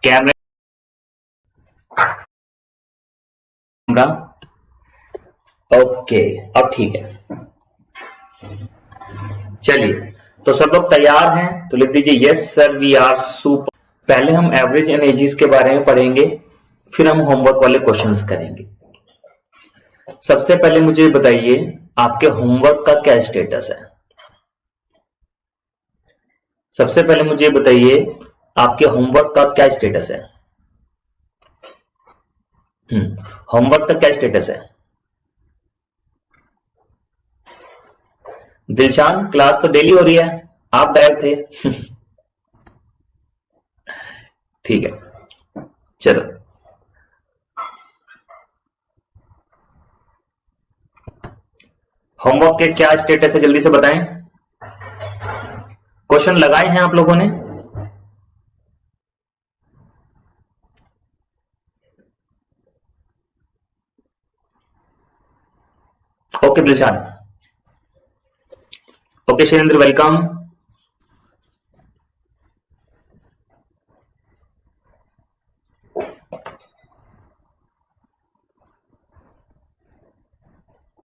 Camera okay, अब ठीक है। चलिए, तो सब लोग तैयार हैं तो लिख दीजिए yes sir we are super. पहले हम एवरेज एंड एजेस के बारे में पढ़ेंगे, फिर हम होमवर्क वाले क्वेश्चंस करेंगे। सबसे पहले मुझे बताइए आपके होमवर्क का क्या स्टेटस है। सबसे पहले मुझे बताइए आपके होमवर्क का क्या स्टेटस है। होमवर्क का क्या स्टेटस है। दिलशान, क्लास तो डेली हो रही है, आप गायब थे। ठीक है, चलो होमवर्क के क्या स्टेटस है जल्दी से बताएं। क्वेश्चन लगाए हैं आप लोगों ने? Okay Dilshan, okay Shailendra, welcome.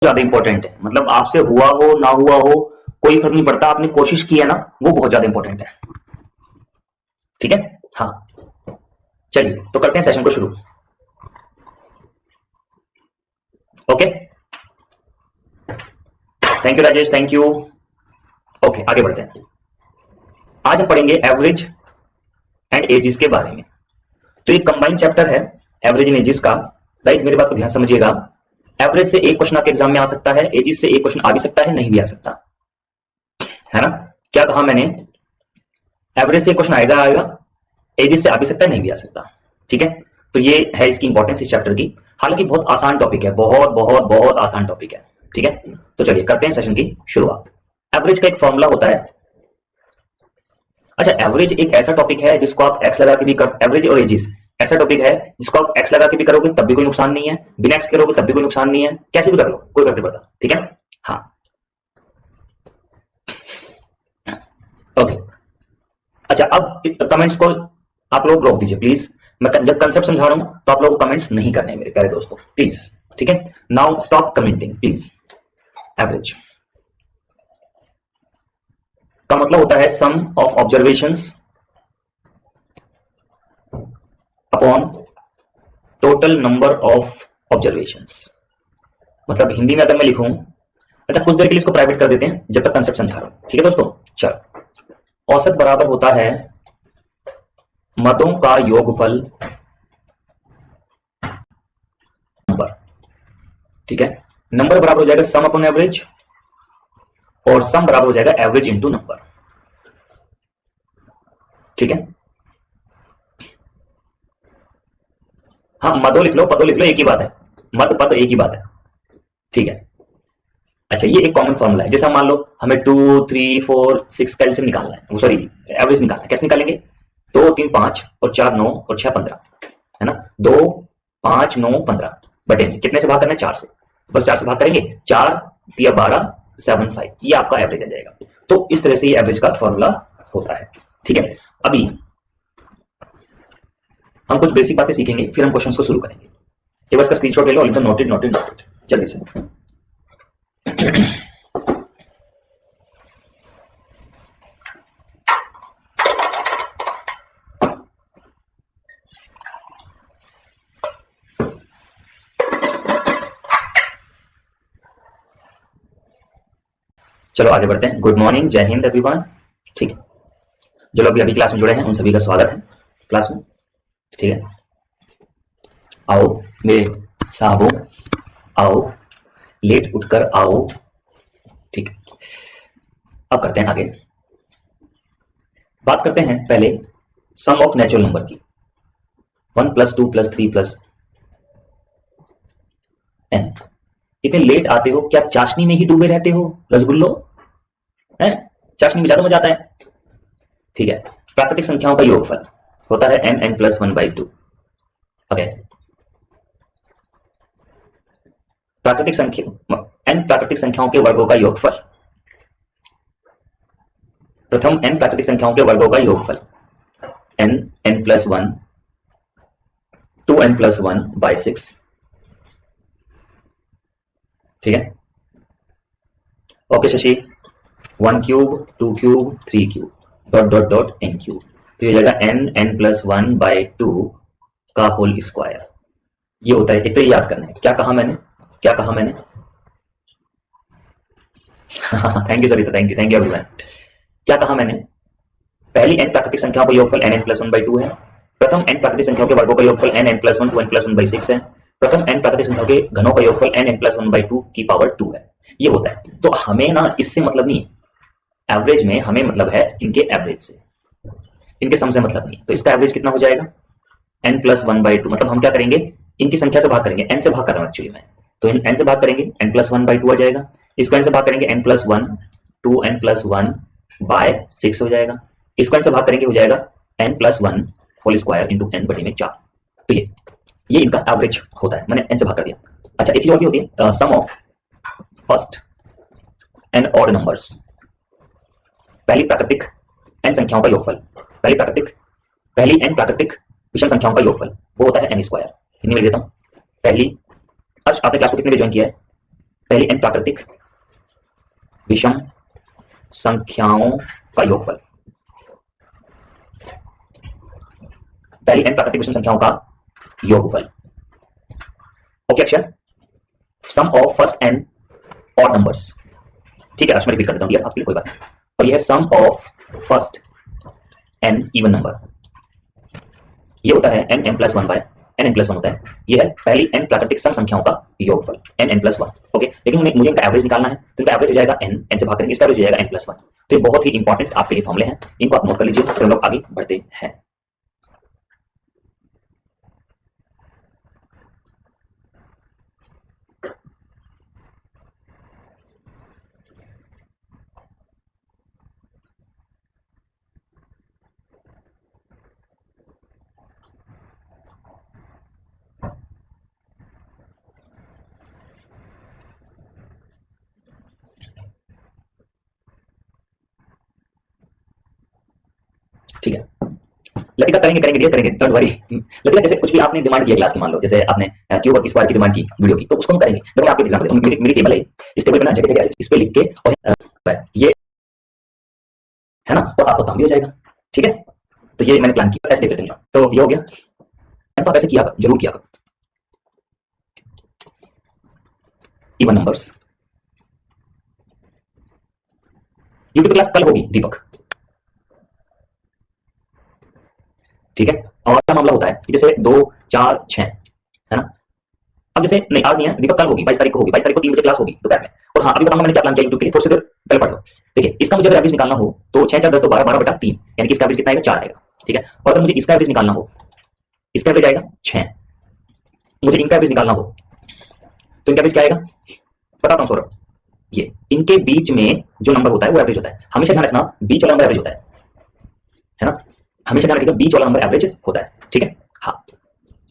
ज्यादा इंपॉर्टेंट है, मतलब आपसे हुआ हो ना हुआ हो कोई फर्क नहीं पड़ता, आपने कोशिश की है ना, वो बहुत ज्यादा इंपॉर्टेंट है। ठीक है, हाँ चलिए तो करते हैं सेशन को शुरू। Okay, thank you Rajesh, thank you. Okay, आगे बढ़ते हैं। आज हम पढ़ेंगे एवरेज एंड एजेस के बारे में। तो ये कंबाइंड चैप्टर है एवरेज एंड एजेस का। गाइस मेरी बात को ध्यान समझिएगा, एवरेज से एक क्वेश्चन आपके एग्जाम में आ सकता है, एजेस से एक क्वेश्चन आ भी सकता है, नहीं भी आ सकता है ना। क्या कहा मैंने, एवरेज से क्वेश्चन आएगा आएगा, एजेस से आ भी सकता है, नहीं भी आ सकता। ठीक है, तो ये है इसकी इंपॉर्टेंस इस चैप्टर की। हालांकि बहुत आसान टॉपिक है, बहुत बहुत बहुत आसान टॉपिक है। ठीक है, तो चलिए करते हैं सेशन की शुरुआत। एवरेज का एक फॉर्मूला होता है। अच्छा, एवरेज एक ऐसा टॉपिक है जिसको आप एक्स लगा के भी कर, एवरेज और एजेस ऐसा टॉपिक है जिसको आप एक्स लगा के भी करोगे तब भी कोई नुकसान नहीं है, बिना एक्स करोगे तब भी कोई नुकसान नहीं है, कैसे भी कर लो कोई फर्क नहीं पड़ता। ठीक है, हाँ ओके। अच्छा, अब कमेंट्स को आप लोग रोक दीजिए प्लीज। मैं जब कंसेप्ट समझा रहा हूं तो आप लोगों को कमेंट्स नहीं करने हैं मेरे प्यारे दोस्तों, प्लीज। ठीक है, now stop commenting please. Average का मतलब होता है sum of observations upon total number of observations. मतलब हिंदी में अगर मैं लिखूं, अच्छा कुछ देर के लिए इसको प्राइवेट कर देते हैं जब तक कंसेप्ट समझा रहा हूं। ठीक है दोस्तों, चलो। औसत बराबर होता है मतों का योगफल नंबर। ठीक है, नंबर बराबर हो जाएगा सम अपॉन एवरेज, और सम बराबर हो जाएगा एवरेज इंटू नंबर। ठीक है, हाँ मदो लिख लो पदो लिख लो, एक ही बात है, मत पद एक ही बात है। ठीक है, अच्छा ये एक कॉमन फॉर्मूला है। जैसे हम मान लो हमें 2 3 4 6 का एलसीएम निकालना है, वो सॉरी एवरेज निकालना है, कैसे निकालेंगे, 2 3 5 और 4 9 और 6 15 है ना। 2 5 9 15 बटे में कितने से भाग करना है, 4 से, बस 4 से भाग करेंगे, 4 दिया 12 7 5, ये आपका एवरेज आ जाएगा। तो इस तरह से ये एवरेज का फॉर्मूला होता है। ठीक है, अभी हम कुछ बेसिक बातें सीखेंगे, फिर हम क्वेश्चंस को शुरू करेंगे। ये बस का स्क्रीनशॉट ले लो, लिख दो नोटेड नोटेड नोटेड जल्दी से। चलो आगे बढ़ते हैं। गुड मॉर्निंग, जय हिंद एवरीवन। ठीक है, जो लोग अभी क्लास में जुड़े हैं उन सभी का स्वागत है क्लास में। ठीक है, आओ मेरे साहबों, आओ लेट उठकर आओ। ठीक है, अब करते हैं आगे। बात करते हैं पहले सम ऑफ नेचुरल नंबर की। 1 + 2 + 3 + n। इतने लेट आते हो, क्या चाशनी में ही डूबे रहते हो रसगुल्लो है, चाशनी में ज्यादा मजा आता है। ठीक है, प्राकृतिक संख्याओं का योगफल होता है n n + 1/2। ओके, प्राकृतिक संख्या n प्राकृतिक संख्याओं के वर्गों का योगफल। प्रथम n प्राकृतिक संख्याओं के वर्गों का योगफल n n + 1 2n plus 1 bye 6, ठीक है। Okay Shashi, 1 cube 2 cube 3 cube dot dot dot n cube, तो ये हो जाएगा n प्लस 1 बाय 2 का होल स्क्वायर। ये होता है, एक तो ये याद करना है। क्या कहा मैंने, क्या कहा मैंने? Thank you Sarita, thank you everyone. क्या कहा मैंने? पहली n प्राकृतिक संख्याओं का योगफल n प्लस 1 बाय 2 है। प्रथम n प्राकृतिक संख्याओं के वर्गों का योगफल n plus 1 2n plus 1 bye 6 है। प्रथम n प्राकृतिक संख्याओं के घनों का योगफल n प्लस 1 बाय 2 की पावर 2 है। ये होता है। तो हमें ना इससे मतलब नहीं, एवरेज में हमें मतलब है इनके एवरेज से, इनके सम से मतलब नहीं। तो इसका एवरेज कितना हो जाएगा? n प्लस 1 बाय 2, मतलब हम क्या करेंगे, इनकी संख्या से भाग करेंगे, n से भाग कर रहा हूं एक्चुअली मैं, तो n से भाग करेंगे, n प्लस 1 बाय 2 आ जाएगा। इसको n से भाग करेंगे, n plus 1 2n plus 1 bye 6 हो जाएगा। इसको n से भाग करेंगे, हो जाएगा n plus 1 whole square into n बटे में 4। तो ये इनका एवरेज होता है, मैंने n से भाग कर दिया। अच्छा, एक चीज और भी होती है, sum of first and odd numbers, पहली प्राकृतिक n संख्याओं का योगफल, पहली n प्राकृतिक विषम संख्याओं का योगफल, वो होता है n स्क्वायर। हिंदी में लिख देता हूं, पहली, आज आपने क्लास को कितने बजे ज्वाइन किया है? पहली n प्राकृतिक विषम संख्याओं का योगफल, पहली n प्राकृतिक विषम संख्याओं का योगफल। ओके अक्षर, sum of first n odd numbers, ठीक है। आज मैं रिपीट कर देता हूँ यार आपके लिए, कोई बात नहीं। और यह है sum of first n even number, ये होता है n plus 1 by n plus 1 होता है। ये है पहली n प्राकृतिक सम संख्याओं का योगफल n प्लस 1। ओके, लेकिन मुझे इनका एवरेज निकालना है, तो इनका एवरेज हो जाएगा n से भाग करेंगे, इसका एवरेज हो जाएगा n प्लस 1। तो ये बहुत ही इंपॉर्टेंट आपके लिए फॉर्मूले हैं, इनको आप नोट कर लीजिए, फिर हम लोग आगे बढ़ते हैं। ठीक है, लतिका करेंगे करेंगे डियर करेंगे, डोंट वरी। लतिका जैसे कुछ भी आपने डिमांड किया क्लास की, मान लो जैसे आपने क्यूब और स्क्वायर की डिमांड की वीडियो की, तो उसको हम करेंगे। देखो मैं आपको एग्जांपल देता हूं, मेरी टेबल है, इस टेबल पे ना जगह जगह इस पे लिख के और ये है ना, और आपको काम भी हो जाएगा, ठीक है। तो ये मैंने प्लान किया, ऐसे देख लेते हैं। तो ये हो गया, तो आप ऐसे किया करो, जरूर किया करो। इवन नंबर्स, यूट्यूब क्लास कल होगी दीपक, ठीक है। और क्या मामला होता है कि जैसे 2 4 6 है ना, अब जैसे नहीं आज नहीं है दीपक, कल होगी, 22 तारीख को होगी, 22 तारीख को 3 बजे क्लास होगी दोपहर में। और हाँ, अभी बताऊंगा मैंने क्या प्लान किया यूट्यूब के लिए, थोड़ी सी देर पहले पढ़ लो। देखिए, इसका मुझे अगर एवरेज निकालना हो तो 6 4 10 2 12 12 बटा 3, यानी कि इसका एवरेज कितना आएगा? 4 आएगा, ठीक है। और अगर मुझे इसका एवरेज निकालना हो, इसका एवरेज आएगा 6, मुझे इनका एवरेज निकालना हो तो इनका एवरेज क्या आएगा? बताता हूँ सौरभ, ये इनके बीच में जो नंबर होता है वो एवरेज होता है। हमेशा ध्यान रखना, बीच वाला नंबर एवरेज होता है ना, हमेशा ध्यान रखिएगा, बीच वाला नंबर एवरेज होता है, ठीक है। हाँ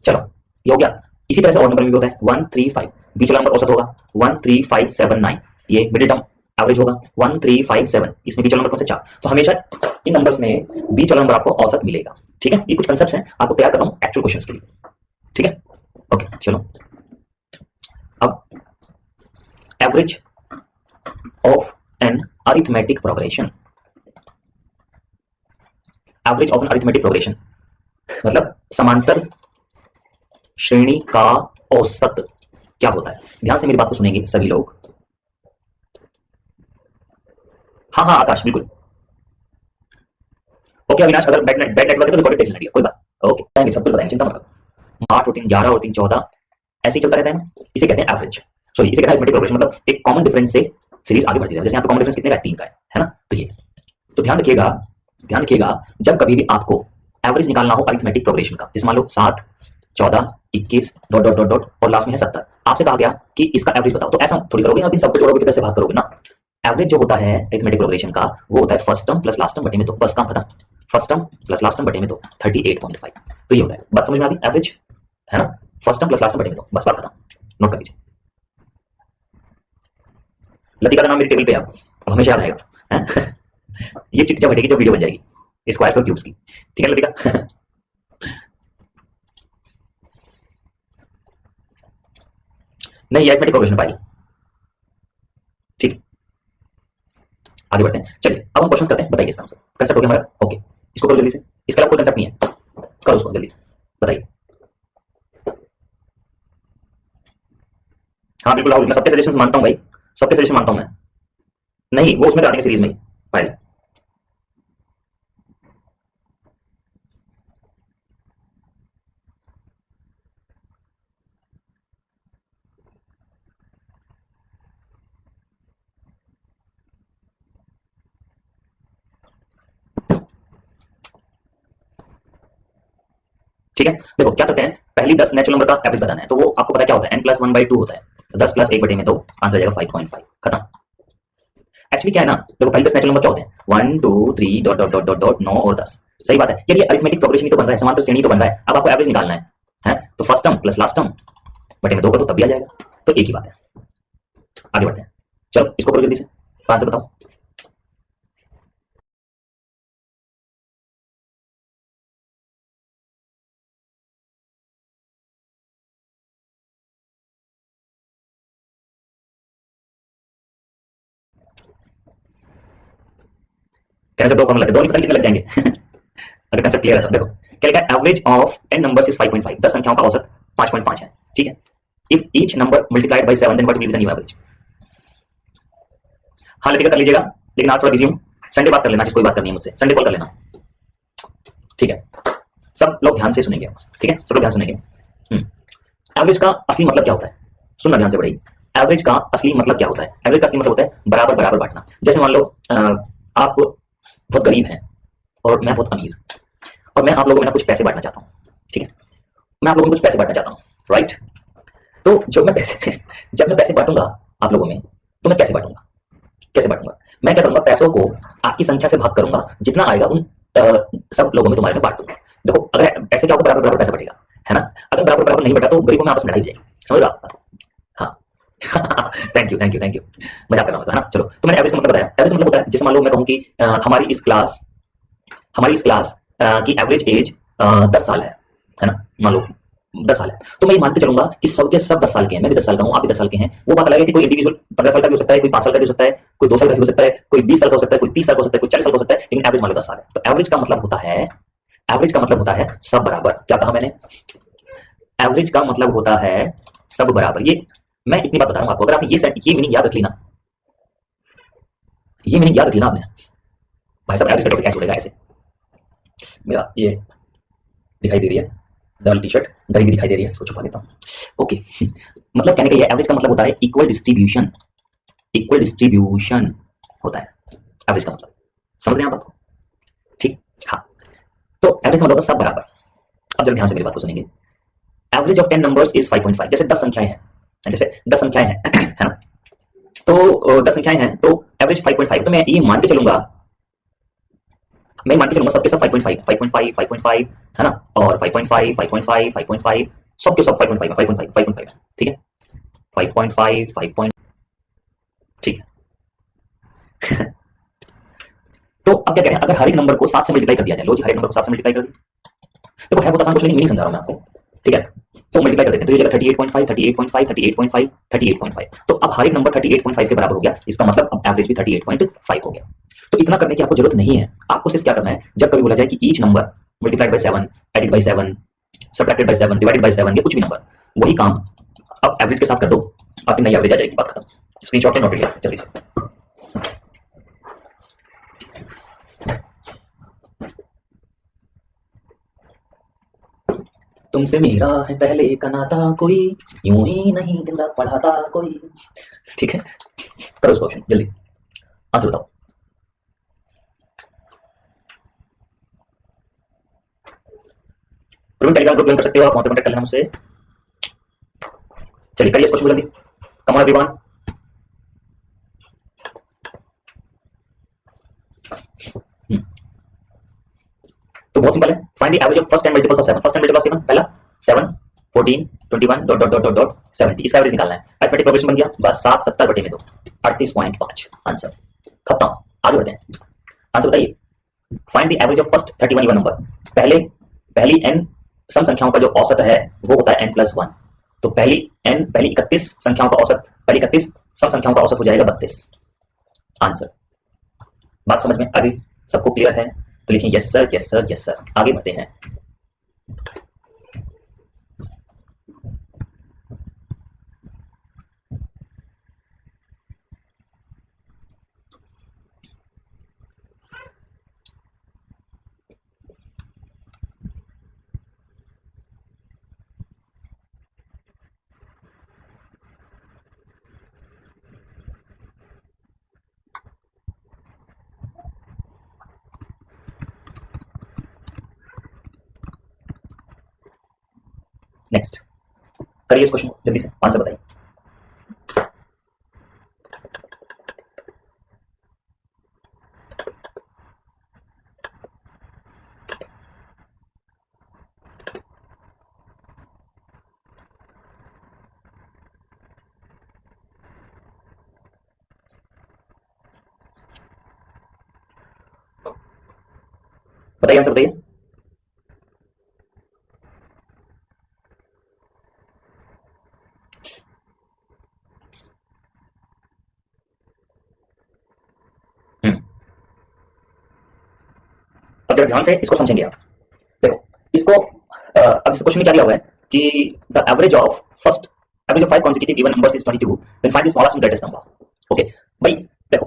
चलो, ये हो गया। इसी तरह से और नंबर में भी होता है 1 3 5, बीच वाला नंबर औसत होगा 1 3 5 7 9, ये मिडिल टर्म एवरेज होगा 1 3 5 7, इसमें बीच वाला नंबर कौन सा? 4। तो हमेशा इन नंबर्स में बीच वाला नंबर आपको औसत मिलेगा, ठीक है। ये कुछ कंसेप्ट्स हैं, आपको तैयार कर रहा हूं एक्चुअल क्वेश्चंस के लिए, ठीक है। ओके चलो, अब average of an arithmetic progression, average of an arithmetic progression मतलब समांतर श्रेणी का औसत क्या होता है? ध्यान से मेरी बात को सुनेंगे सभी लोग। हाँ हाँ आकाश बिल्कुल। ओके अविनाश, अगर बैड नेटवर्क है तो रिकॉर्डेड देख लेना, कोई बात। ओके बताएंगे, सब कुछ बताएंगे, चिंता मत करो। 8 और 3 11 और 3 14, ऐसे ही चलता रहता है ना, इसे कहते हैं एवरेज, सॉरी इसे कहते हैं अरिथमेटिक प्रोग्रेशन। मतलब एक कॉमन डिफरेंस से सीरीज आगे बढ़ती है। जैसे यहाँ पे कॉमन डिफरेंस कितने का है? 3 का है ना। तो ये, तो ध्यान रखिएगा जब कभी भी आपको एवरेज निकालना हो अरिथमेटिक प्रोग्रेशन का, जैसे मान लो 7 14 21 डॉट डॉट डॉट डॉट और लास्ट में है 70, आपसे कहा गया कि इसका एवरेज बताओ, तो ऐसा थोड़ी करोगे, आप इन सबको जोड़ोगे, कैसे भाग करोगे ना। एवरेज जो होता है अरिथमेटिक प्रोग्रेशन का, वो होता है first term plus last term बटे में 2, बस काम खत्म। First term plus last term बटे में 2, 38.5। तो ये होता है, बात समझ में आ गई? एवरेज है ना, first term plus last term बटे में 2, बस बात खत्म, नोट कर लीजिए। लतिका का नाम मेरी टेबल पे अब हमेशा याद रहेगा। ये चिट जब हटेगी, जो वीडियो बन जाएगी स्क्वायर्स और क्यूब्स की, ठीक है लतिका। नहीं, ये अरिथमेटिक प्रोग्रेशन पाई। ठीक, आगे बढ़ते हैं। चलिए अब हम क्वेश्चन करते हैं, बताइए इसका आंसर। कंसेप्ट हो गया हमारा, ओके। इसको करो जल्दी से, इसके अलावा कोई कंसेप्ट नहीं है, करो उसको जल्दी, बताइए। हाँ बिल्कुल राहुल, मैं सबके सजेशन मानता हूँ भाई, सबके सजेशन मानता हूँ मैं। नहीं, वो उसमें करा देंगे सीरीज में ही फाइल। ठीक है, देखो क्या करते हैं, पहली 10 नेचुरल नंबर का एवरेज बताना है, तो वो आपको पता क्या होता है, n+1/2 होता है, तो 10 + 1/2 में, तो आंसर आ जाएगा 5.5, खत्म। एक्चुअली क्या है ना, देखो पहले 10 नेचुरल नंबर क्या होते हैं, 1 2 3 dot dot dot dot dot 9 और 10। सही बात है यार, ये अरिथमेटिक प्रोग्रेशन ही तो बन रहा है, समांतर श्रेणी तो बन रहा है। अब आपको एवरेज निकालना है तो first term plus last term बटे में 2 कर दो, तब भी आ जाएगा, तो एक ही बात है। आगे बढ़ते हैं, चलो इसको करो जल्दी से, आंसर बताओ। कैसे दो फॉर्मूला, दो नहीं पता कितने लग जाएंगे अगर कंसेप्ट क्लियर है तो देखो क्या लिखा है, average of n numbers is 5.5, 10 संख्याओं का औसत 5.5 है, ठीक है। If each number multiplied by 7 then what will be the new average. हाँ लतिका कर लीजिएगा, लेकिन आज थोड़ा बिजी हूँ, संडे बात कर लेना, जिसको बात करनी है मुझसे संडे कॉल कर लेना, ठीक है। सब लोग ध्यान से सुनेंगे, ठीक है, सब लोग ध्यान सुनेंगे। एवरेज का असली मतलब क्या होता है, सुनना ध्यान से बड़ी। एवरेज का असली मतलब क्या होता है, एवरेज का असली मतलब होता है बराबर बराबर बांटना। जैसे मान लो आप बहुत गरीब हैं और मैं बहुत अमीर, और मैं आप लोगों में ना कुछ पैसे बांटना चाहता हूँ, ठीक है, मैं आप लोगों में कुछ पैसे बांटना चाहता हूँ, राइट। तो जब मैं पैसे बांटूंगा आप लोगों में, तो मैं कैसे बांटूंगा, कैसे बांटूंगा, मैं क्या करूंगा, पैसों को आपकी संख्या से भाग करूंगा, जितना आएगा उन सब लोगों में तुम्हारे में बांट दूंगा। देखो अगर ऐसे क्या होगा, बराबर बराबर पैसा बटेगा, है ना। अगर बराबर बराबर नहीं बटा तो गरीबों में आपस में लड़ाई हो जाएगी, समझ रहे हो आप। हाँ thank you thank you thank you, मजाक कर रहा हूँ, है ना। चलो तो मैंने एवरेज का मतलब बताया। एवरेज मतलब होता है, जैसे मान लो मैं कहूँ कि हमारी इस क्लास की एवरेज एज 10 साल है ना, मान लो 10 साल है, तो मैं ये मानते चलूंगा कि सबके सब 10 साल के हैं, मैं भी 10 साल का हूँ, आप भी 10 साल के हैं। वो बात अलग है कि कोई इंडिविजुअल 15 साल का भी हो सकता है, कोई 5 साल का भी हो सकता है, कोई 2 साल का भी हो सकता है, कोई 20 साल का हो सकता है, कोई 30 साल का हो सकता है, कोई 40 साल का हो सकता है, लेकिन एवरेज मान लो 10 साल है। तो एवरेज का मतलब होता है, एवरेज का मतलब होता है सब बराबर। क्या कहा मैंने, एवरेज का मतलब होता है सब बराबर। ये मैं इतनी बात बता रहा हूँ आपको, अगर आपने ये मीनिंग याद रख ली ना, ये मीनिंग याद रख ली ना आपने, भाई साहब एवरेज का टॉपिक कैसे उड़ेगा ऐसे। मेरा ये दिखाई दे रही है डबल टी शर्ट, गरीबी दिखाई दे रही है, इसको छुपा देता हूँ, ओके। मतलब कहने का ये एवरेज का मतलब होता है इक्वल डिस्ट्रीब्यूशन, इक्वल डिस्ट्रीब्यूशन होता है एवरेज का मतलब, समझ रहे हैं आप बात को, ठीक। हाँ तो एवरेज का मतलब होता है सब बराबर। अब जरा ध्यान से मेरी बात को सुनेंगे। एवरेज ऑफ 10 नंबर्स इज 5.5, जैसे 10 संख्याएं हैं, जैसे 10 संख्याएं हैं है ना, तो 10 संख्याएं हैं तो एवरेज 5.5, तो मैं ये मान के चलूंगा, मैं मान के चलूंगा सबके सब 5.5 5.5 5.5 है ना, और 5.5 5.5 5.5 सबके सब 5.5 5.5 5.5 ठीक है, 5.5 5. ठीक है तो अब क्या करें, अगर हर एक नंबर को 7 से मल्टीप्लाई कर दिया जाए, लो जी हर एक नंबर को 7 से मल्टीप्लाई कर दिया, देखो है बहुत आसान क्वेश्चन, मीनिंग समझा रहा हूं मैं आपको, ठीक है। तो मल्टीप्लाई कर देते हैं, तो ये जगह 38.5 38.5 38.5 38.5, तो अब हर एक नंबर 38.5 के बराबर हो गया, इसका मतलब अब एवरेज भी 38.5 हो गया। तो इतना करने की आपको जरूरत नहीं है, आपको सिर्फ क्या करना है, जब कभी बोला जाए कि each number multiplied by 7 added by 7 subtracted by 7 divided by 7 या कुछ भी नंबर, वही काम अब एवरेज के साथ कर दो, आपकी नई एवरेज आ जाएगी, बात खत्म। स्क्रीनशॉट नोट लिया जल्दी से। तुमसे मेरा है पहले का नाता, कोई यूं ही नहीं दिन रात पढ़ाता कोई, ठीक है। करो इस क्वेश्चन जल्दी, आंसर बताओ। प्रवीण टेलीग्राम ग्रुप ज्वाइन कर सकते हो आप, वहां पे कांटेक्ट कर लेना मुझसे। चलिए करिए इस क्वेश्चन जल्दी, कम ऑन एवरीवन। तो बहुत सिंपल है, find the average of first 10 multiples of 7, first 10 multiple of 7 पहला 7 14 21 dot dot dot dot dot 70, इसका एवरेज निकालना है। अरिथमेटिक प्रोग्रेशन बन गया, बस 7 70 बटे में 2 38.5, आंसर खत्म। आगे बढ़ते हैं, आंसर बताइए। Find the average of first 31 even number, पहली n सम संख्याओं का जो औसत है वो होता है n+1, तो पहली 31 संख्याओं का औसत, पहली 31 सम संख्याओं का औसत हो जाएगा 32 आंसर। बात समझ में आ गई? सबको क्लियर है? तो लिखें yes sir, yes sir, yes sir. आगे बढ़ते हैं। नेक्स्ट करिए इस क्वेश्चन को जल्दी से, आंसर बताइए। बताइए आंसर बताइए। अब जरा ध्यान से इसको समझेंगे आप। देखो इसको अब इस क्वेश्चन में क्या दिया हुआ है कि the average of first average of 5 consecutive even numbers is 22, then find the smallest and greatest number। Okay भाई देखो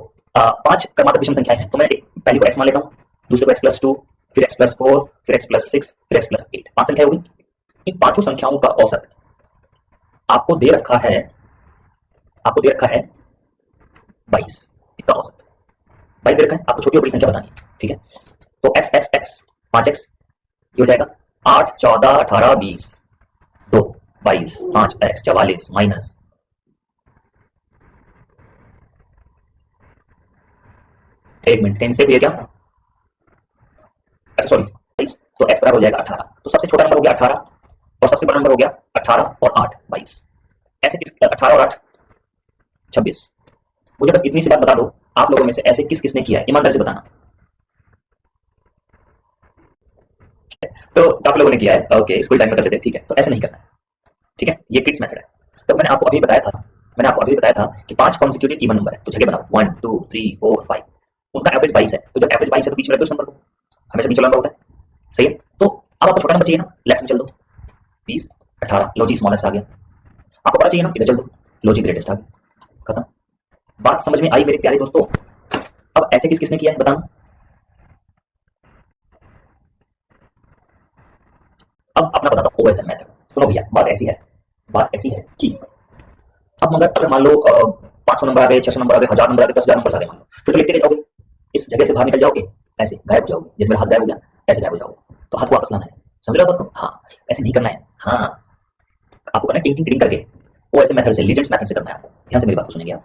5 क्रमागत विषम संख्याएं हैं, तो मैं पहली को x मान लेता हूं, दूसरे को x+2, फिर x+4, फिर x+6, फिर x+8, 5 संख्याएं हो गई। इन पांचों संख्याओं का औसत आपको दे रखा है 22 इसका औसत 22 दे रखा है, आपको छोटी और बड़ी संख्या बतानी है। ठीक है, तो x x x 5x ये हो जाएगा 8 14 18 20 2 22 5x 44 माइनस एक मिनट टाइम से ये क्या, अच्छा सॉरी 22, तो x बराबर हो जाएगा 18। तो सबसे छोटा नंबर हो गया 18 और सबसे बड़ा नंबर हो गया 18 और 8 22। ऐसे किस 18 और 8 26। मुझे बस इतनी सी बात बता दो, आप लोगों में से ऐसे किस किसने किया है, ईमानदारी से बताना। तो काफी लोगों ने किया है, ओके स्कूल टाइम में करते थे। ठीक है, तो ऐसे नहीं करना है। ठीक है, ये किड्स मेथड है। तो मैंने आपको अभी बताया था कि 5 कॉन्सिक्यूटिव इवन नंबर है, तो जगह बनाओ 1 2 3 4 5, उनका एवरेज 22 है। तो जब एवरेज 22 है तो बीच में रख दो उस नंबर को, हमेशा बीच वाला नंबर होता है। सही है, तो अब आपको छोटा नंबर चाहिए ना, लेफ्ट में चल दो 20 18, लो जी स्मॉलेस्ट आ गया। आपको बड़ा चाहिए ना, इधर चल दो, लो जी ग्रेटेस्ट आ गया, खत्म। बात समझ में आई मेरे प्यारे दोस्तों? अब ऐसे किस किसने किया है बताना। अब अपना बताता हूँ ओएसएम मेथड। सुनो भैया, बात ऐसी है कि अब मगर अगर मान लो 500 नंबर आ गए, 600 नंबर आ गए, 1000 नंबर आ गए, 10,000 नंबर आ गए, मान लो फिर तो लिखते रह जाओगे, इस जगह से बाहर निकल जाओगे, ऐसे गायब हो जाओगे, जैसे मेरा हाथ गायब हो गया ऐसे गायब हो जाओगे। तो हाथ को वापस लाना है, समझ रहे हो बात को? हाँ, ऐसे नहीं करना है। हाँ, आपको करना है टिंग टिंग टिंग करके, ओएसएम मेथड से, लीजेंड्स मेथड से करना है आपको। ध्यान से मेरी बात को सुनेंगे आप।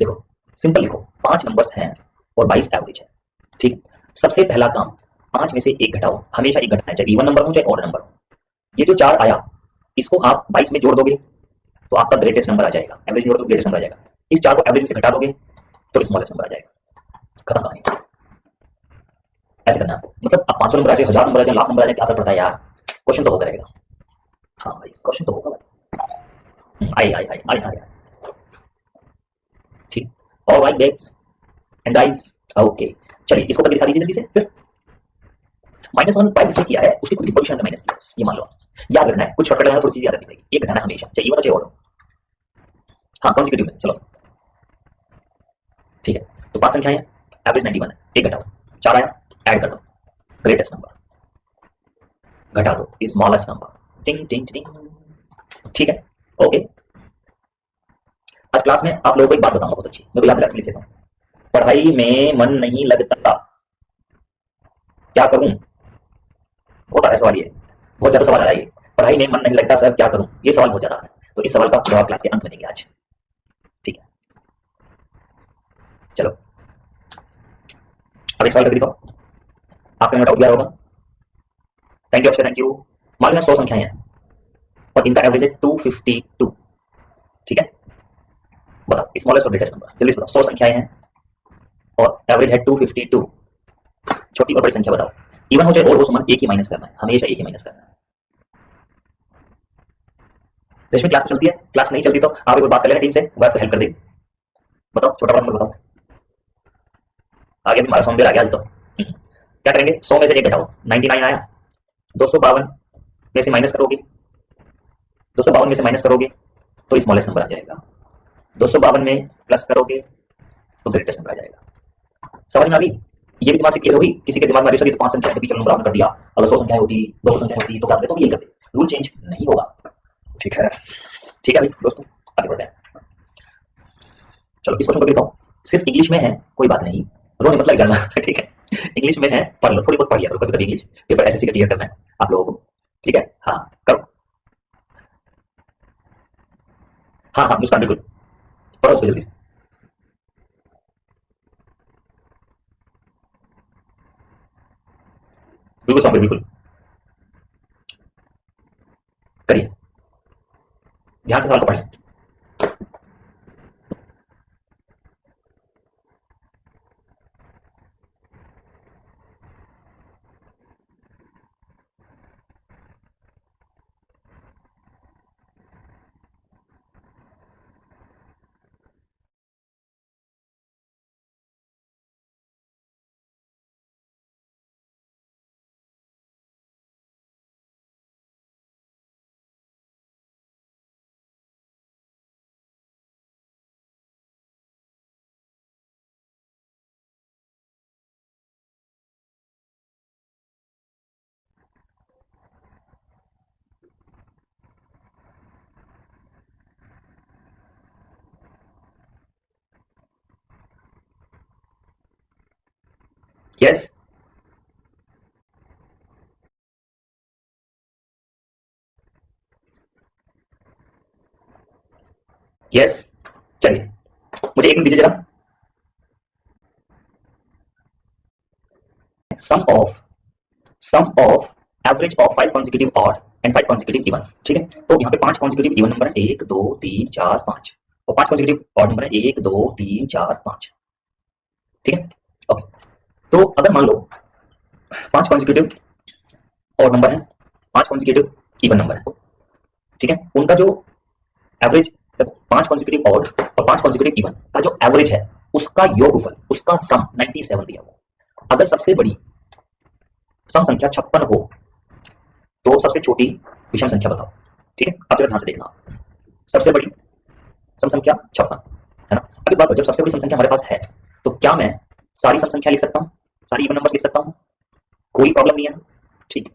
देखो सिंपल लिखो, 5 नंबर्स हैं और 22 एवरेज है। ठीक है, सबसे पहला काम 5 में से एक घटाओ, हमेशा एक घटाना है, चाहे इवन नंबर हो चाहे ऑड नंबर हो। ये जो 4 आया इसको आप 22 में जोड़ दोगे तो आपका ग्रेटेस्ट नंबर आ जाएगा, एवरेज जोड़ दो ग्रेटेस्ट नंबर आ जाएगा। इस 4 को एवरेज में से घटा दोगे तो स्मॉलेस्ट नंबर आ जाएगा, खत्म कहानी। ऐसे करना है आपको, मतलब आप 500 नंबर आ जाए, 1000 नंबर आ जाए, लाख नंबर आ जाए, क्या फर्क पड़ता है यार, क्वेश्चन तो होगा रहेगा। हाँ भाई क्वेश्चन तो होगा भाई। आई आई आई आई आई ठीक, और भाई बेब्स एंड गाइस, ओके चलिए इसको करके दिखा दीजिए जल्दी से। फिर -1 बाय मिस्टेक किया है, उसकी खुद की पोजीशन में माइनस किया, ये मान लो। याद रखना है, कुछ शॉर्टकट लगाना थोड़ी सी याद रखनी पड़ेगी, ये घटाना हमेशा, चाहे इवन हो चाहे ऑड हो। हाँ कॉन्सिक्यूटिव में, चलो ठीक है। तो 5 संख्याएं हैं, एवरेज 91 है, एक घटाओ, 4 आया, ऐड कर दो, ग्रेटेस्ट नंबर, घटा दो स्मॉलेस्ट नंबर, टिंग टिंग टिंग। ठीक है, ओके। आज क्लास में आप लोगों को एक बात बताऊंगा बहुत अच्छी, मेरे को याद रख लेता हूँ। पढ़ाई में मन नहीं लगता, क्या करूं? बहुत आ रहा है सवाल, ये बहुत ज्यादा सवाल आ रहा है। ये पढ़ाई में मन नहीं लगता सर क्या करूं, ये सवाल बहुत ज्यादा आ रहा है, तो इस सवाल का जवाब क्लास के अंत में देंगे आज। ठीक है, चलो अब एक सवाल करके दिखाओ, आपके में डाउट गया होगा। Thank you Akshay, thank you. मान लो 100 संख्याएं हैं और इनका एवरेज है 252। ठीक है, बताओ स्मॉलेस्ट और ग्रेटेस्ट नंबर, जल्दी से बताओ। 100 संख्याएं हैं और एवरेज है 252, छोटी और बड़ी संख्या बताओ। इवन हो चाहे ऑड हो, सुमन एक ही माइनस करना है, हमेशा एक ही माइनस करना है। रेशमी क्लास तो चलती है, क्लास नहीं चलती तो आप एक बार बात कर लेना टीम से, वो आपको हेल्प कर देगी। बताओ छोटा बड़ा नंबर बताओ। आगे भी हमारा सॉन्ग भी आ गया आज तो। क्या करेंगे, 100 में से एक घटाओ, 99 आया, 252 में से माइनस करोगे, 252 में से माइनस करोगे तो स्मॉलेस्ट नंबर आ जाएगा, 252 में प्लस करोगे तो ग्रेटेस्ट नंबर आ जाएगा। समझ में आ गई? ये भी दिमाग से क्लियर होगी। किसी के दिमाग में आ रही तो 5 संख्या चलो नंबर आउट कर दिया, अगर 100 संख्याएं होती, 200 संख्याएं होती तो क्या करते, तो यही करते, रूल चेंज नहीं होगा। ठीक है, ठीक है भाई दोस्तों, आगे बढ़ते हैं। चलो इस क्वेश्चन को देखता हूँ, सिर्फ इंग्लिश में है, कोई बात नहीं, रोने मत लग जाना। ठीक है, इंग्लिश में है, पढ़ लो, थोड़ी बहुत पढ़ लिया करो कभी कभी इंग्लिश, पेपर एसएससी का क्लियर करना है आप लोगों को। ठीक है, हाँ करो, हाँ हाँ मुस्कान बिल्कुल, पढ़ो उसको जल्दी से। बिल्कुल स्वामी बिल्कुल, करिए, ध्यान से सवाल को पढ़ें। यस यस, चलिए मुझे एक मिनट दीजिए जरा। Sum of average of 5 consecutive odd and 5 consecutive even. ठीक है, तो यहाँ पे 5 कॉन्जिक्यूटिव इवन नंबर है, 1 2 3 4 5, और 5 कॉन्जिक्यूटिव ऑड नंबर है 1 2 3 4 5। ठीक है, ओके, तो अगर मान लो 5 कॉन्जिक्यूटिव ऑड नंबर है, 5 कॉन्जिक्यूटिव इवन नंबर है, ठीक है, उनका जो एवरेज, देखो 5 कॉन्जिक्यूटिव ऑड और 5 कॉन्जिक्यूटिव इवन का जो एवरेज है उसका योगफल, उसका सम 97 दिया हुआ। अगर सबसे बड़ी सम संख्या 56 हो तो सबसे छोटी विषम संख्या बताओ। ठीक है, आप जरा ध्यान से देखना, सबसे बड़ी सम संख्या 56 है ना। अभी बात हो, जब सबसे बड़ी सम संख्या हमारे पास है तो क्या मैं सारी सम संख्या लिख सकता हूँ, सारी इवन नंबर्स लिख सकता हूँ, कोई प्रॉब्लम नहीं है ना। ठीक,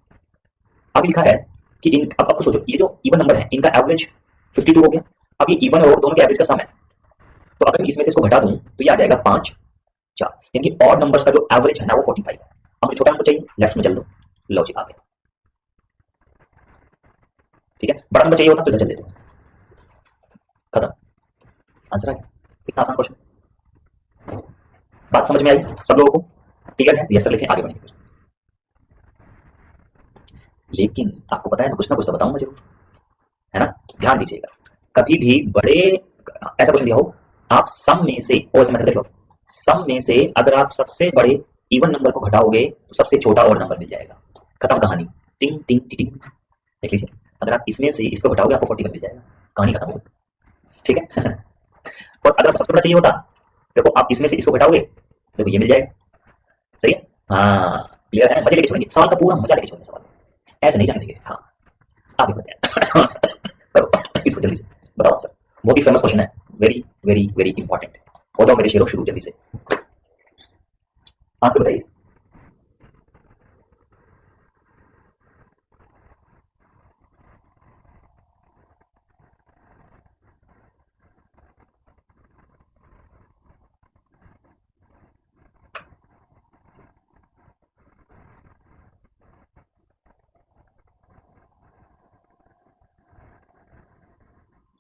अब लिखा है कि इन, अब आपको सोचो ये जो इवन नंबर है इनका एवरेज 52 हो गया, अब ये इवन और दोनों के एवरेज का सम है, तो अगर मैं इसमें से इसको घटा दूं तो ये आ जाएगा 5 4, यानी कि ऑड नंबर्स का जो एवरेज है ना वो 45 है। अब मुझे छोटा नंबर चाहिए, लेफ्ट में चल दो, लॉजिक आ गया। ठीक है, बड़ा नंबर चाहिए होता तो इधर चल देते, खत्म, आंसर आ गया। इतना आसान क्वेश्चन, बात समझ में आई सब लोगों को, क्लियर है? यस सर लिखें, आगे बढ़ेंगे। लेकिन आपको पता है मैं कुछ ना कुछ तो बताऊंगा जरूर, है ना, ध्यान दीजिएगा। कभी भी बड़े, ऐसा क्वेश्चन दिया हो, आप सम में से, और ऐसे मेथड देख लो, सम में से अगर आप सबसे बड़े इवन नंबर को घटाओगे तो सबसे छोटा और नंबर मिल जाएगा, खत्म कहानी, टिंग टिंग टिंग। देख लीजिए, अगर आप इसमें से इसको घटाओगे आपको 41 मिल जाएगा, कहानी खत्म हो गई। ठीक है। और अगर आपको सबसे बड़ा चाहिए होता, देखो आप इसमें से इसको घटाओगे, देखो ये मिल जाएगा, सही है। हाँ क्लियर है, मजे लेके छोड़ेंगे सवाल का, पूरा मजा लेके छोड़ेंगे सवाल, ऐसे नहीं जाने देंगे। हाँ आगे बढ़ते हैं। करो इसको जल्दी से, बताओ सर, बहुत ही फेमस क्वेश्चन है, वेरी वेरी वेरी इंपॉर्टेंट। हो जाओ मेरे शेरों शुरू जल्दी से, आंसर बताइए।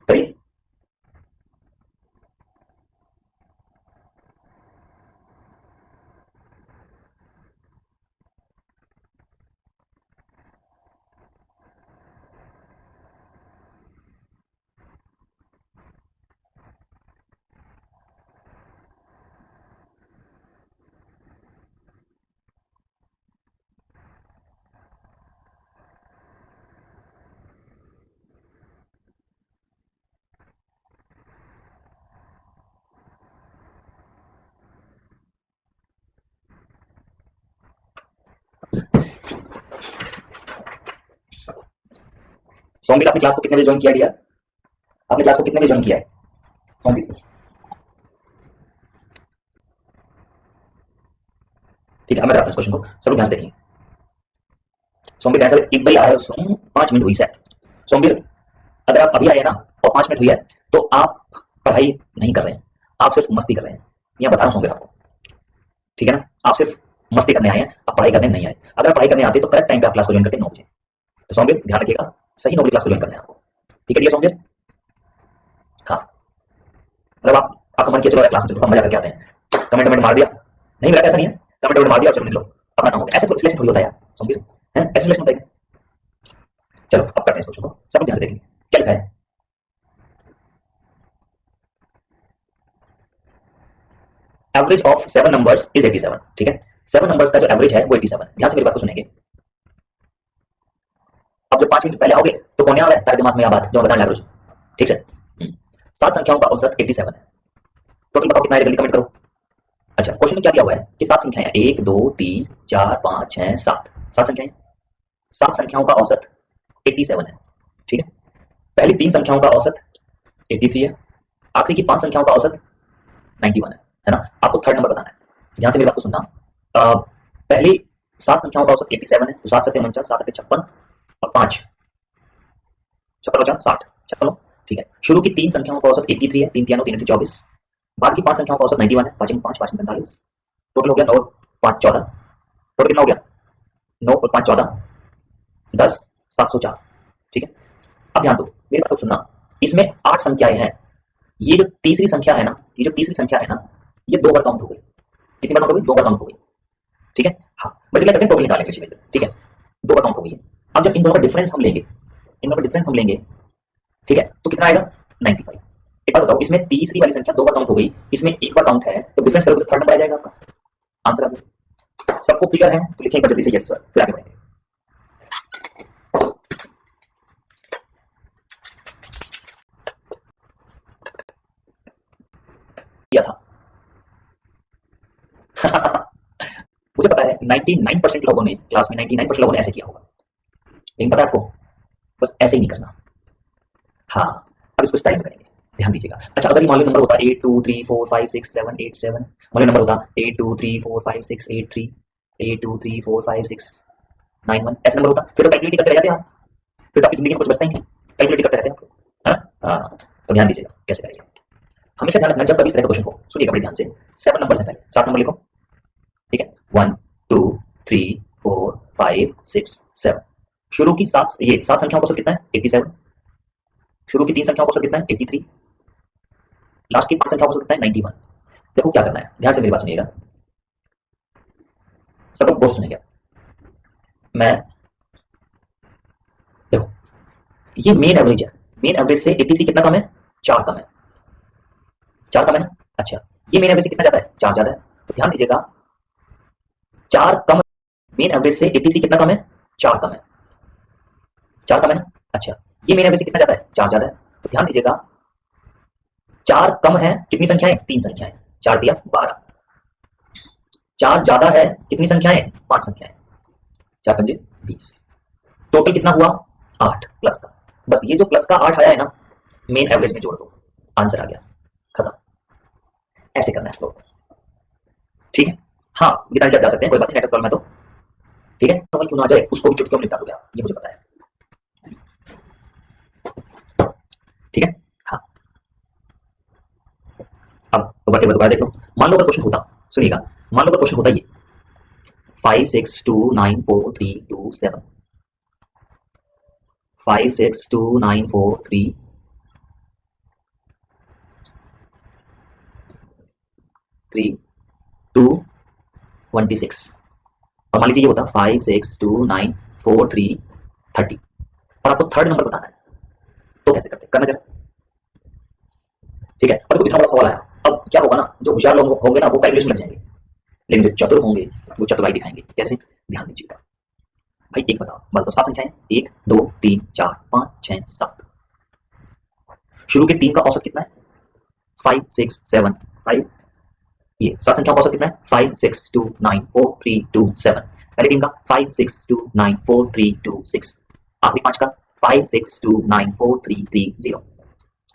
करिए, सोमवीर आपने क्लास को कितने बजे ज्वाइन किया डियर? आपने क्लास को कितने बजे ज्वाइन किया है सोमवीर? ठीक है, मैं बताता हूँ इस क्वेश्चन को, सब लोग ध्यान से देखिए। सोमवीर आंसर एक भाई आया, 5 मिनट हुई सर। सोमवीर अगर आप अभी आए ना और 5 मिनट हुई है तो आप पढ़ाई नहीं कर रहे हैं, आप सिर्फ मस्ती कर रहे हैं। यहाँ बता रहा हूँ सोमवीर आपको, ठीक है ना? आप सिर्फ मस्ती करने आए हैं, आप पढ़ाई करने नहीं आए। अगर आप पढ़ाई करने आते तो करेक्ट टाइम पे आप क्लास को ज्वाइन करते 9 बजे। तो सोमवीर ध्यान रखिएगा, सही 9 बजे क्लास को ज्वाइन करना है आपको, ठीक है डियर सोमवीर? हाँ, मतलब आपका मन किया चलो क्लास में थोड़ा मजा करके आते हैं, कमेंट कमेंट मार दिया, नहीं मेरा ऐसा नहीं है, कमेंट कमेंट मार दिया और चलो निकलो अपना काम हो गया। ऐसे तो सिलेक्शन थोड़ी होता है यार सोमवीर, है ऐसे सिलेक्शन होता है? चलो अब करते हैं इस क्वेश्चन को, सब ध्यान से देखेंगे क्या लिखा है। एवरेज ऑफ 7 नंबर्स इज 87, ठीक है? 7 नंबर्स का जो एवरेज है वो 87। ध्यान से मेरी बात को सुनेंगे। अब जब 5 मिनट पहले आओगे तो कौन आ रहा है तारे दिमाग में, बात जो बताने लग रहा हूं, ठीक है? 7 संख्याओं का औसत 87 है। टोटल बताओ कितना है, जल्दी कमेंट करो। अच्छा, क्वेश्चन में क्या दिया हुआ है कि 7 संख्याएं, 1 2 3 4 5 6 7, 7 संख्याएं, 7 संख्याओं का औसत 87 है, ठीक है? पहली 3 संख्याओं का औसत 83 है, आखिरी की 5 संख्याओं का औसत 91 है ना? आपको थर्ड नंबर बताना है, ध्यान से मेरी बात को सुनना। पहली 7 संख्याओं का औसत 87 है, तो 7 7 49, 7 8 56 और 5 56 60 56, ठीक है? शुरू की 3 संख्याओं का औसत 83 है, 3 3 9 3 8 24, बाद की 5 संख्याओं का औसत 91 है, 5 5 5 45, टोटल हो गया 9 5 14, टोटल कितना हो गया? 9 और 5 14, 10 704, ठीक है? अब ध्यान दो, मेरी बात को सुनना, इसमें 8 संख्याएं हैं, ये जो तीसरी संख्या है ना, ये जो तीसरी संख्या है ना, ये 2 बार काउंट हो गई। कितनी बार काउंट हो गई? 2 बार काउंट हो गई, ठीक है? हाँ, मल्टीप्लाई करते हैं, टोटल निकालेंगे, ठीक है? 2 बार काउंट हो गई है। अब जब इन दोनों का डिफरेंस हम लेंगे, इन दोनों का डिफरेंस हम लेंगे, ठीक है, तो कितना आएगा? 95। एक बार बताओ, इसमें तीसरी वाली संख्या 2 बार काउंट हो गई, इसमें 1 बार काउंट है, तो डिफरेंस करोगे तो थर्ड नंबर आ जाएगा आपका आंसर। अब सबको क्लियर है तो लिखें एक बार जल्दी से यस सर, फिर आगे बढ़ेंगे। किया था मुझे पता है 99% लोगों ने क्लास में 99% लोगों ने ऐसे किया होगा, लेकिन पता है आपको, बस ऐसे ही नहीं करना। हाँ, अब इसको स्टाइल में करेंगे, ध्यान दीजिएगा। अच्छा, अगर ये मान लो नंबर होता 8 2 3 4 5 6 7 8 7, मान लो नंबर होता 8 2 3 4 5 6 8 3 8 2 3 4 5 6 9 1, ऐसा नंबर होता फिर तो कैलकुलेट करते रह जाते आप, फिर तो आपकी जिंदगी में कुछ बचता ही नहीं, कैलकुलेट करते रहते हैं आप। हाँ, तो ध्यान दीजिएगा कैसे करेंगे। हमेशा ध्यान रखना जब कभी इस तरह का क्वेश्चन को सुनिएगा बड़े ध्यान से। 7 नंबर है, पहले 7 नंबर लिखो, ठीक है? 1 2 3 4 5 6 7, शुरू की 7, ये 7 संख्याओं का औसत कितना है? 87, शुरू की 3 संख्याओं का औसत कितना है? 83, लास्ट की 5 संख्याओं का औसत कितना है? 91। देखो क्या करना है, ध्यान से मेरी बात सुनिएगा, सब लोग गौर सुनेंगे। मैं देखो, ये मेन एवरेज है, मेन एवरेज से 83 कितना कम है? 4 कम है, 4 कम है ना? अच्छा, ये मेन एवरेज से कितना ज्यादा है? 4 ज्यादा है, तो ध्यान दीजिएगा 4 कम, मेन एवरेज से 83 कितना कम है? 4 कम है, 4 कम है ना? अच्छा, ये मेन एवरेज से कितना ज्यादा है? 4 ज्यादा है, तो ध्यान दीजिएगा 4 कम है, कितनी संख्याएं? 3 संख्याएं, 4 दिया 12, 4 ज्यादा है, कितनी संख्याएं? 5 संख्याएं, 4 पंजे 20, टोटल कितना हुआ? 8 प्लस का, बस ये जो प्लस का 8 आया है ना, मेन एवरेज में जोड़ दो, आंसर आ गया, खत्म। ऐसे करना है लोग, ठीक है? हाँ, बिना जा सकते हैं, कोई बात नहीं, नेटवर्क प्रॉब्लम है तो, ठीक है? समझ क्यों ना आ जाए उसको भी चुटकियों में निपटा दोगे आप, ये मुझे पता है, ठीक है? हाँ, अब दोबारा देख लो, मान लो अगर क्वेश्चन होता, सुनिएगा, मान लो अगर क्वेश्चन होता ये 5 6 2 9 4 3 2 7, 5 6 2 9 4 3 3 2 26, और मान लीजिए ये होता 5 6 2 9 4 3 30, और आपको थर्ड नंबर बताना है, तो कैसे करते? करना जरा, ठीक है? अब देखो इतना बड़ा सवाल आया, अब क्या होगा ना, जो होशियार लोग होंगे ना वो कैलकुलेशन लग जाएंगे, लेकिन जो चतुर होंगे वो चतुराई दिखाएंगे, कैसे? ध्यान दीजिएगा भाई, एक बताओ, मतलब तो 7 संख्याएं, 1 2 3 4 5 6 7, शुरू के 3 का औसत कितना है? 5 6 7 5, ये 7 संख्याओं का औसत कितना है? 5 6 2 9 4 3 2 7, पहले 3 का 5 6 2 9 4 3 2 6, आखिरी 5 का 5629433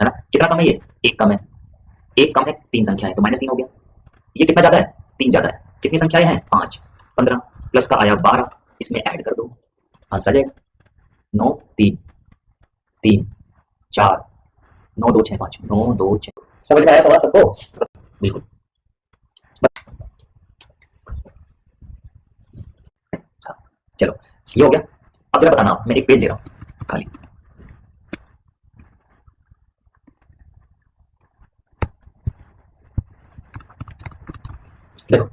है ना। कितना कम है ये? एक कम है, एक कम है, तीन संख्या है तो -3 हो गया। ये कितना ज्यादा है? 3 ज्यादा है। कितनी संख्याएं हैं? 5, 15 प्लस का आया 12, इसमें ऐड कर दो, आंसर आ जाएगा 9 3 3 4 9 2 6 5 9 2 6। समझ में आया सवाल सबको? बिल्कुल। हाँ, चलो ये हो गया। अब जरा बताना, मैं एक पेज ले रहा हूँ खाली। देखो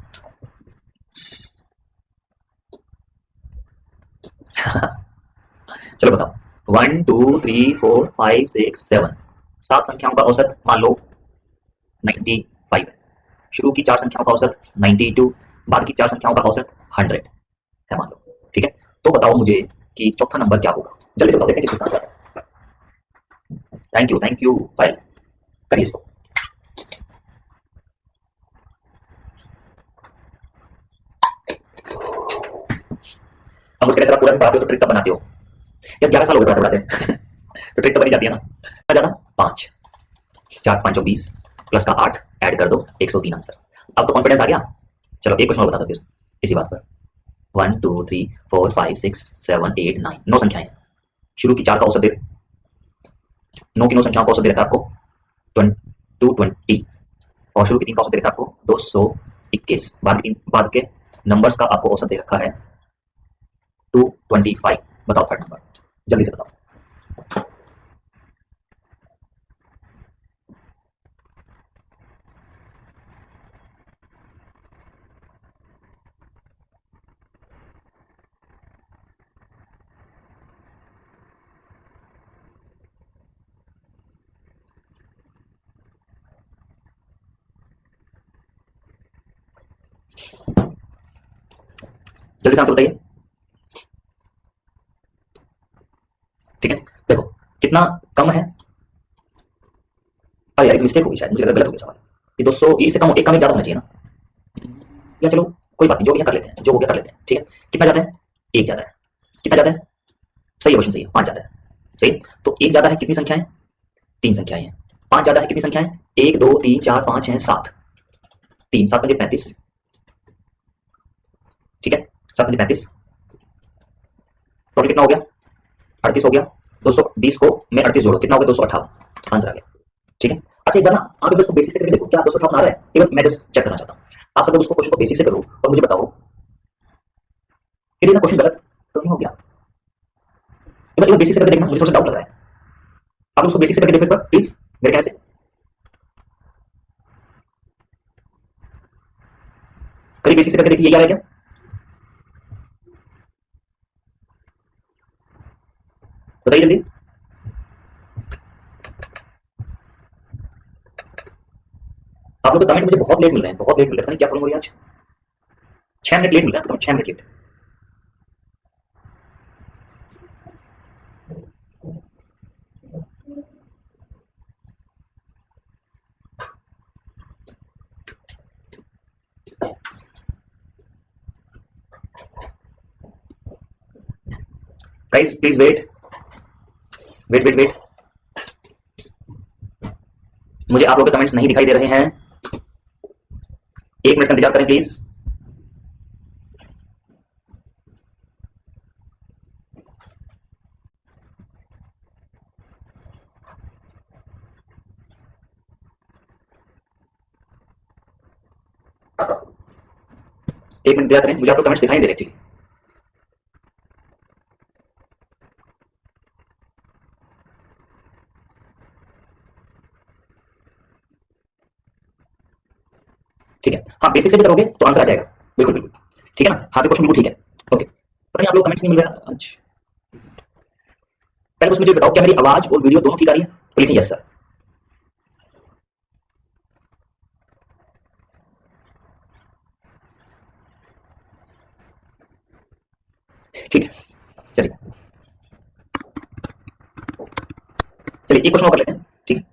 चलो बताओ, 1 2 3 4 5 6 7, 7 संख्याओं का औसत मान लो 95 है। शुरू की 4 संख्याओं का औसत 92, बाद की 4 संख्याओं का औसत 100 है मान लो, ठीक है। तो बताओ मुझे कि चौथा नंबर क्या होगा? जल्दी से बताओ, देखते हैं किसका आंसर है। थैंक यू पायल, करिए इसको। अब मुझे कैसे पूरा भी पढ़ाते हो तो ट्रिक कब बनाते हो? यार 11 साल हो गए पढ़ाते पढ़ाते तो ट्रिक तो बनी जाती है ना। ज्यादा 5 4 5 20 प्लस का 8 ऐड कर दो, 103 आंसर। अब तो कॉन्फिडेंस आ गया। चलो एक क्वेश्चन और बता दो फिर इसी बात पर। 1 2 3 4 5 6 7 8 9, 9 संख्याएं। शुरू की 4 का औसत दे, 9 की 9 संख्याओं का औसत दे रखा है आपको 220, और शुरू की 3 का औसत दे रखा है आपको 221, बाद के नंबर्स का आपको औसत दे रखा है 225। बताओ थर्ड नंबर, जल्दी से बताओ। जल्दी से आंसर बताइए। ठीक है, देखो कितना कम है। अरे यार मिस्टेक होगी शायद, मुझे लगा गलत हो गया सवाल। ये 200, इससे कम, एक कम ज्यादा होना चाहिए ना। या चलो कोई बात नहीं, जो भी है कर लेते हैं, जो हो गया कर लेते हैं। ठीक है, कितना ज्यादा है? एक ज्यादा है। कितना ज्यादा है? सही है, क्वेश्चन सही है, 5 ज्यादा है। सही, तो एक ज्यादा है, कितनी संख्याएं? 3 संख्याएं हैं। 5 ज्यादा है, कितनी संख्याएं? 1 2 3 4 5 6 7, 3 7 5 35। ठीक है, 7 5 35, टोटल कितना हो गया? 38 हो गया। 220 को में 38 जोड़ो, कितना हो गया? 258, आंसर आ गया। ठीक है, अच्छा एक बार ना आप एक बार इसको बेसिक से करके देखो, क्या 258 आ रहा है? एक बार मैं जस्ट चेक करना चाहता हूँ। आप सब लोग उसको क्वेश्चन को बेसिक से करो और मुझे बताओ कि ना क्वेश्चन गलत तो नहीं हो गया। एक बार बेसिक से करके देखना, मुझे थोड़ा सा डाउट लग रहा है। आप लोग उसको बेसिक से करके देखो एक बार प्लीज, मेरे ख्याल से करीब बेसिक से करके देखिए, ये क्या है क्या? बताइए जल्दी। आप लोग के कमेंट मुझे बहुत लेट मिल रहे हैं, बहुत लेट मिल रहे हैं, पता नहीं क्या प्रॉब्लम हो रही है आज। 6 मिनट लेट मिल रहा है, 6 minute late. Guys please wait wait wait wait, मुझे आप लोग के कमेंट्स नहीं दिखाई दे रहे हैं। 1 मिनट का इंतजार करें प्लीज। एक मिनट इंतजार करें, मुझे आपको कमेंट्स दिखाई दे रहे एक्चुअली। ठीक है, हाँ बेसिक से भी करोगे तो आंसर आ जाएगा, बिल्कुल बिल्कुल। ठीक है ना, हाँ तो क्वेश्चन बिल्कुल ठीक है। ओके, पता नहीं आप लोग कमेंट्स नहीं मिल रहा आज। पहले बस मुझे बताओ, क्या मेरी आवाज और वीडियो दोनों ठीक आ रही है? तो लिखिए यस सर। ठीक है, चलिए चलिए एक क्वेश्चन और कर लेते हैं। ठीक है,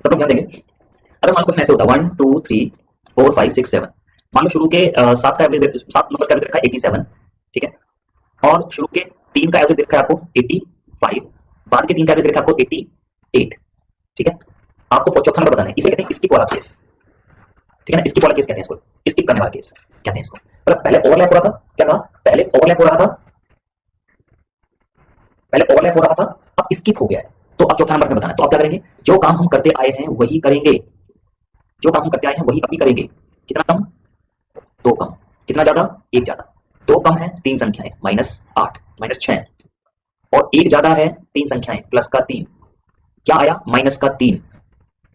सब लोग ध्यान देंगे। अगर मान लो क्वेश्चन ऐसे होता 1 2 3 4 5 6 7, मान लो शुरू के 7 का एवरेज, 7 नंबर्स का एवरेज रखा है 87। ठीक है, और शुरू के 3 का एवरेज देखा है आपको 85, बाद के 3 का एवरेज देखा है आपको 88, ठीक है। आपको चौथा नंबर बताना है, इसे कहते हैं स्किप वाला केस, ठीक है ना। स्किप वाला केस कहते हैं इसको, स्किप करने वाला केस कहते हैं इसको। मतलब पहले ओवरलैप हो रहा था, क्या कहा, पहले ओवरलैप हो रहा था, पहले ओवरलैप हो रहा था, अब स्किप हो गया है, तो अब चौथा नंबर में बताना है। तो आप क्या करेंगे, जो काम हम करते आए हैं वही करेंगे, जो काम हम करते आए हैं वही अभी करेंगे। कितना कम, 2 कम, कितना ज्यादा, 1 ज्यादा। 2 कम है 3 संख्याएं -8 -6, और 1 ज्यादा है 3 संख्याएं प्लस का 3, क्या आया, माइनस का 3।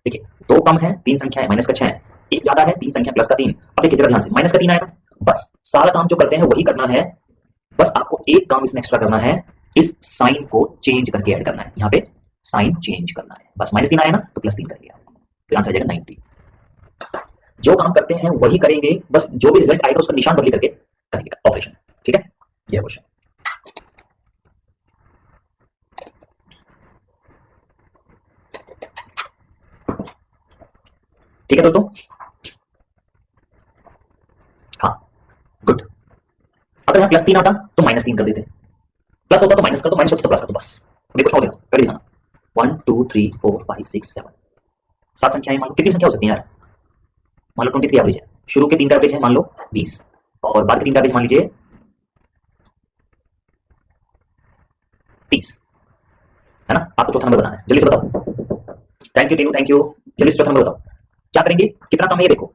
देखिए 2 कम है 3 संख्याएं माइनस का 6, 1 ज्यादा है 3 संख्या प्लस का 3। अब देखिए जरा ध्यान से, माइनस का 3 आएगा, बस सारा काम जो करते हैं वही करना है, बस आपको एक काम इसमें एक्स्ट्रा करना है, इस साइन को चेंज करके ऐड करना है, यहाँ पे साइन चेंज करना है, बस -3 आया ना तो +3 कर दिया, तो आंसर आ जाएगा 90। जो काम करते हैं वही करेंगे, बस जो भी रिजल्ट आएगा उसका निशान बदली करके करेंगे ऑपरेशन, ठीक है। यह क्वेश्चन, ठीक है दोस्तों, हाँ गुड। अगर यहाँ +3 आता तो -3 कर देते, प्लस होता तो माइनस कर दो, माइनस होता तो प्लस कर दो, बस। अब ये क्वेश्चन हो गया, कर दिखाना। 1 2 3 4 5 6 7, 7 संख्याएं, मान लो कितनी संख्या हो सकती है यार, मान लो 23 एवरेज है, शुरू के 3 का एवरेज है मान लो 20, और बाद के 3 का एवरेज मान लीजिए 30, है ना। आपको चौथा नंबर बताना है, जल्दी से बताओ। Thank you Tinu, thank you. जल्दी से चौथा नंबर बताओ, क्या करेंगे, कितना कम है ये देखो,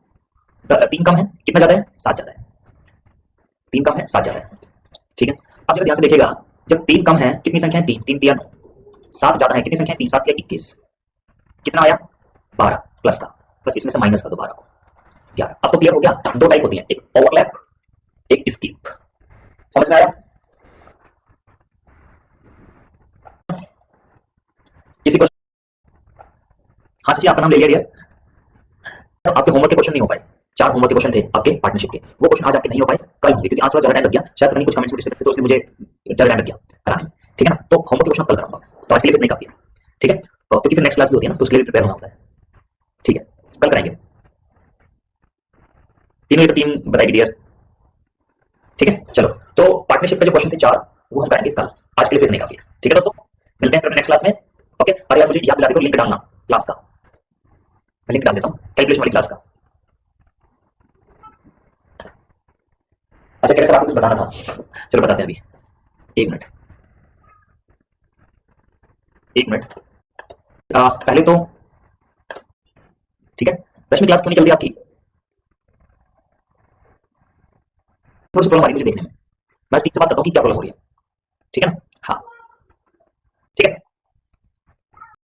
3 कम है, कितना ज्यादा है, 7 ज्यादा है, 3 कम है 7 ज्यादा है, ठीक है। अब जरा ध्यान से देखिएगा, जब 3 कम है, कितनी संख्या है, 3 3 3 9, 7 ज्यादा है, कितनी संख्या है, 3 7 21, कितना आया, 12 प्लस का, बस इसमें से माइनस कर दो 12 को, 11। अब तो क्लियर हो गया, 2 टाइप होती है, एक ओवरलैप, एक स्किप, समझ में आया। किसी को, हाँ शशि आपका नाम ले लिया डियर। तो आपके होमवर्क के क्वेश्चन नहीं हो पाए, 4 होमवर्क के क्वेश्चन थे आपके पार्टनरशिप के, वो क्वेश्चन आज आपके नहीं हो पाए, कल होंगे, क्योंकि आज थोड़ा ज्यादा टाइम लग गया, शायद पता नहीं कुछ कमेंट्स में डिस्टर्ब थे तो इसलिए मुझे ज्यादा टाइम लग गया कराने में, ठीक है ना। तो होमवर्क के क्वेश्चन कल कराऊंगा, तो आज के लिए इतना ही काफी है, ठीक है। क्योंकि फिर नेक्स्ट क्लास भी होती है ना, तो उसके लिए भी प्रिपेयर होना होता है, ठीक है, कल कराएंगे। तीनों तो टीम बताएगी डियर, ठीक है। चलो, तो पार्टनरशिप के जो क्वेश्चन थे 4 वो हम कराएंगे कल, आज के लिए फिर इतना ही काफी है, ठीक है दोस्तों। मिलते हैं फिर नेक्स्ट क्लास में, ओके। और यार मुझे याद दिला दो लिंक डालना क्लास का, मैं लिंक डाल देता हूँ कैलकुलेशन वाली क्लास का। अच्छा, कैसे आपको कुछ बताना था, चलो बताते हैं अभी, 1 मिनट, 1 मिनट। पहले तो ठीक है, 10वीं क्लास क्यों नहीं चलती आपकी, थोड़ी सी प्रॉब्लम आ रही है मुझे देखने में, मैं टीचर से बात करता हूँ कि क्या प्रॉब्लम हो रही है, ठीक है ना। हाँ